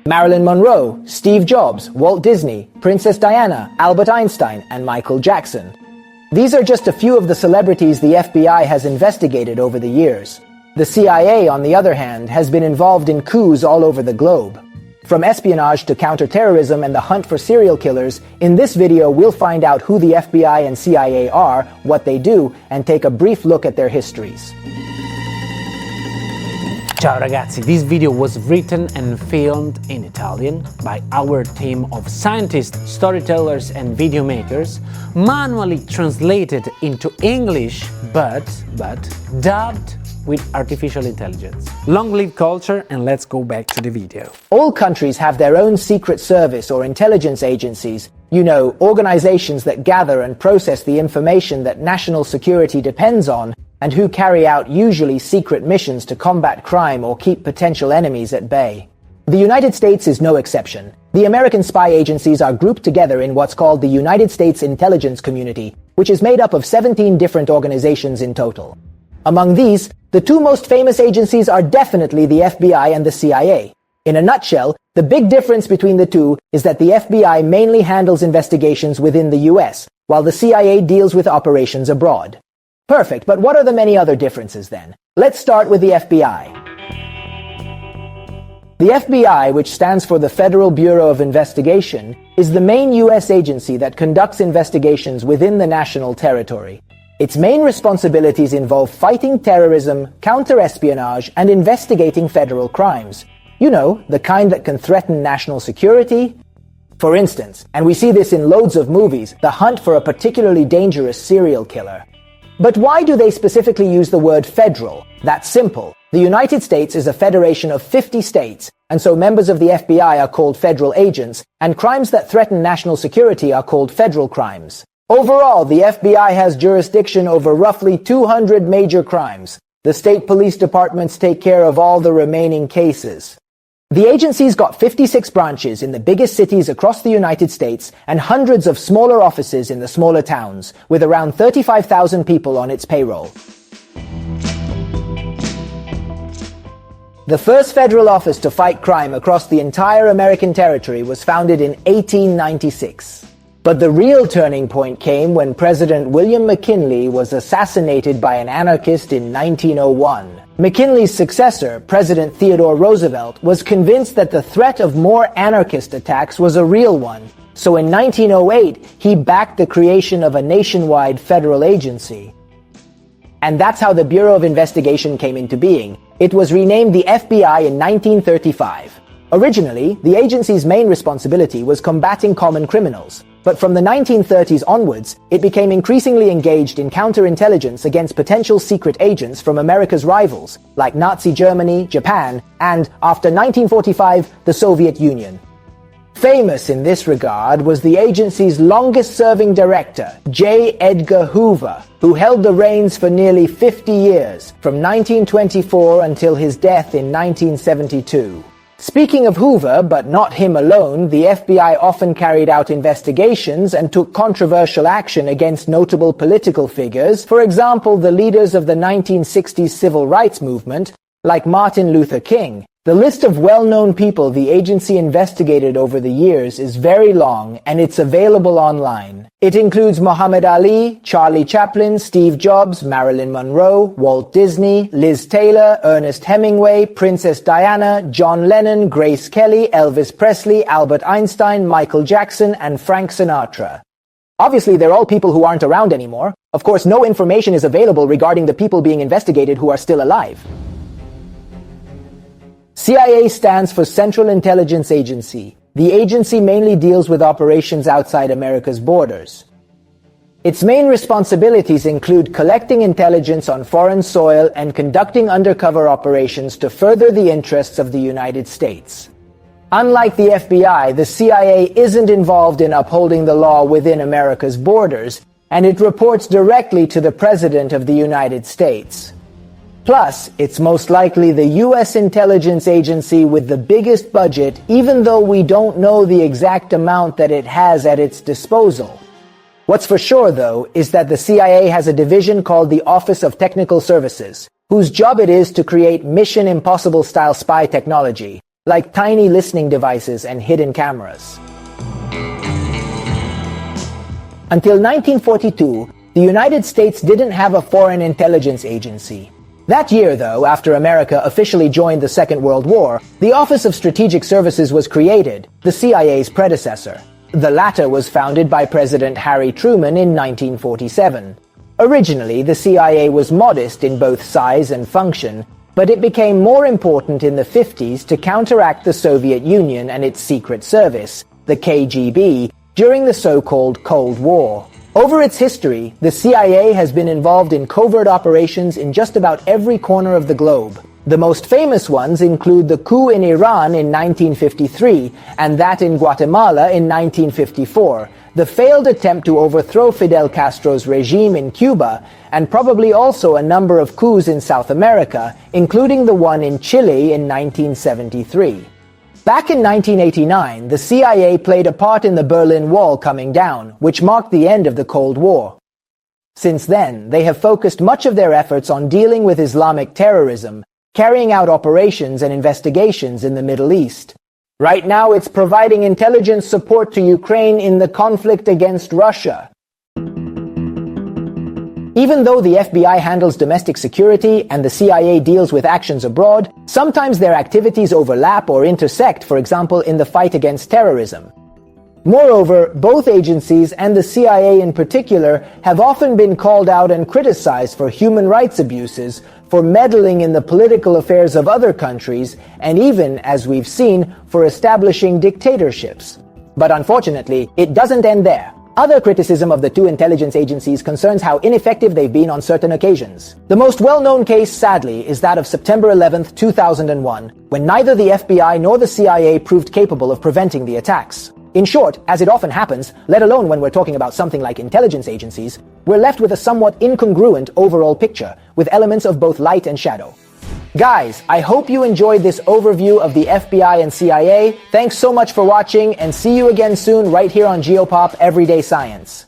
Marilyn Monroe, Steve Jobs, Walt Disney, Princess Diana, Albert Einstein, and Michael Jackson. These are just a few of the celebrities the FBI has investigated over the years. The CIA, on the other hand, has been involved in coups all over the globe. From espionage to counterterrorism and the hunt for serial killers, in this video we'll find out who the FBI and CIA are, what they do, and take a brief look at their histories. Ciao ragazzi, this video was written and filmed in Italian by our team of scientists, storytellers and video makers, manually translated into English but dubbed with artificial intelligence. Long live culture, and let's go back to the video. All countries have their own secret service or intelligence agencies, organizations that gather and process the information that national security depends on, and who carry out usually secret missions to combat crime or keep potential enemies at bay. The United States is no exception. The American spy agencies are grouped together in what's called the United States Intelligence Community, which is made up of 17 different organizations in total. Among these, the two most famous agencies are definitely the FBI and the CIA. In a nutshell, the big difference between the two is that the FBI mainly handles investigations within the US, while the CIA deals with operations abroad. Perfect, but what are the many other differences then? Let's start with the FBI. The FBI, which stands for the Federal Bureau of Investigation, is the main US agency that conducts investigations within the national territory. Its main responsibilities involve fighting terrorism, counter-espionage, and investigating federal crimes. The kind that can threaten national security. For instance, and we see this in loads of movies, the hunt for a particularly dangerous serial killer. But why do they specifically use the word federal? That's simple. The United States is a federation of 50 states, and so members of the FBI are called federal agents, and crimes that threaten national security are called federal crimes. Overall, the FBI has jurisdiction over roughly 200 major crimes. The state police departments take care of all the remaining cases. The agency's got 56 branches in the biggest cities across the United States and hundreds of smaller offices in the smaller towns, with around 35,000 people on its payroll. The first federal office to fight crime across the entire American territory was founded in 1896. But the real turning point came when President William McKinley was assassinated by an anarchist in 1901. McKinley's successor, President Theodore Roosevelt, was convinced that the threat of more anarchist attacks was a real one. So in 1908, he backed the creation of a nationwide federal agency. And that's how the Bureau of Investigation came into being. It was renamed the FBI in 1935. Originally, the agency's main responsibility was combating common criminals. But from the 1930s onwards, it became increasingly engaged in counterintelligence against potential secret agents from America's rivals, like Nazi Germany, Japan, and, after 1945, the Soviet Union. Famous in this regard was the agency's longest-serving director, J. Edgar Hoover, who held the reins for nearly 50 years, from 1924 until his death in 1972. Speaking of Hoover, but not him alone, the FBI often carried out investigations and took controversial action against notable political figures, for example, the leaders of the 1960s civil rights movement, like Martin Luther King. The list of well-known people the agency investigated over the years is very long, and it's available online. It includes Muhammad Ali, Charlie Chaplin, Steve Jobs, Marilyn Monroe, Walt Disney, Liz Taylor, Ernest Hemingway, Princess Diana, John Lennon, Grace Kelly, Elvis Presley, Albert Einstein, Michael Jackson, and Frank Sinatra. Obviously, they're all people who aren't around anymore. Of course, no information is available regarding the people being investigated who are still alive. CIA stands for Central Intelligence Agency. The agency mainly deals with operations outside America's borders. Its main responsibilities include collecting intelligence on foreign soil and conducting undercover operations to further the interests of the United States. Unlike the FBI, the CIA isn't involved in upholding the law within America's borders, and it reports directly to the President of the United States. Plus, it's most likely the U.S. intelligence agency with the biggest budget, even though we don't know the exact amount that it has at its disposal. What's for sure, though, is that the CIA has a division called the Office of Technical Services, whose job it is to create Mission Impossible-style spy technology, like tiny listening devices and hidden cameras. Until 1942, the United States didn't have a foreign intelligence agency. That year, though, after America officially joined the Second World War, the Office of Strategic Services was created, the CIA's predecessor. The latter was founded by President Harry Truman in 1947. Originally, the CIA was modest in both size and function, but it became more important in the 50s to counteract the Soviet Union and its secret service, the KGB, during the so-called Cold War. Over its history, the CIA has been involved in covert operations in just about every corner of the globe. The most famous ones include the coup in Iran in 1953 and that in Guatemala in 1954, the failed attempt to overthrow Fidel Castro's regime in Cuba, and probably also a number of coups in South America, including the one in Chile in 1973. Back in 1989, the CIA played a part in the Berlin Wall coming down, which marked the end of the Cold War. Since then, they have focused much of their efforts on dealing with Islamic terrorism, carrying out operations and investigations in the Middle East. Right now, it's providing intelligence support to Ukraine in the conflict against Russia. Even though the FBI handles domestic security and the CIA deals with actions abroad, sometimes their activities overlap or intersect, for example, in the fight against terrorism. Moreover, both agencies, and the CIA in particular, have often been called out and criticized for human rights abuses, for meddling in the political affairs of other countries, and even, as we've seen, for establishing dictatorships. But unfortunately, it doesn't end there. Other criticism of the two intelligence agencies concerns how ineffective they've been on certain occasions. The most well-known case, sadly, is that of September 11, 2001, when neither the FBI nor the CIA proved capable of preventing the attacks. In short, as it often happens, let alone when we're talking about something like intelligence agencies, we're left with a somewhat incongruent overall picture, with elements of both light and shadow. Guys, I hope you enjoyed this overview of the FBI and CIA. Thanks so much for watching, and see you again soon right here on Geopop Everyday Science.